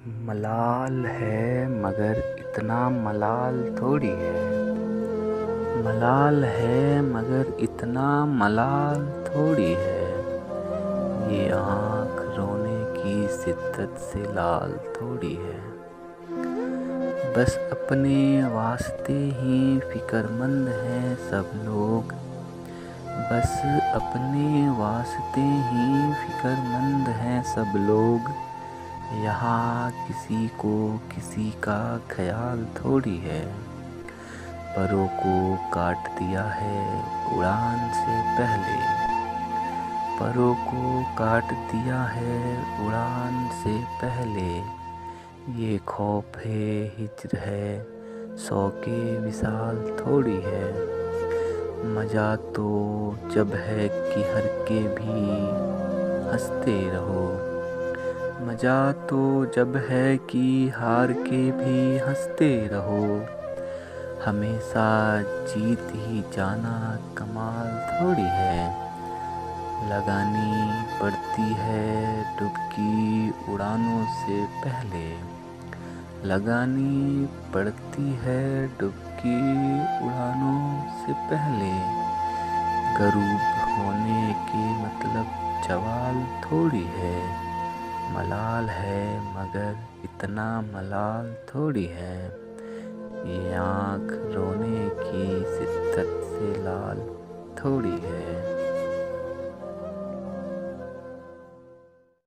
मलाल है मगर इतना मलाल थोड़ी है। मलाल है मगर इतना मलाल थोड़ी है। ये आँख रोने की शिद्दत से लाल थोड़ी है। बस अपने वास्ते ही फिक्रमंद हैं सब लोग। बस अपने वास्ते ही फिक्रमंद हैं सब लोग। यहाँ किसी को किसी का ख्याल थोड़ी है। परों को काट दिया है उड़ान से पहले। परों को काट दिया है उड़ान से पहले। ये खौफ है हिज्र है शौक़े विसाल थोड़ी है। मज़ा तो जब है कि हर के भी हंसते रहो। मज़ा तो जब है कि हार के भी हंसते रहो। हमेशा जीत ही जाना कमाल थोड़ी है। लगानी पड़ती है डुबकी उड़ानों से पहले। लगानी पड़ती है डुबकी उड़ानों से पहले। गरूब होने के मतलब जवाल थोड़ी है। मलाल है मगर इतना मलाल थोड़ी है। ये आँख रोने की शिद्दत से लाल थोड़ी है।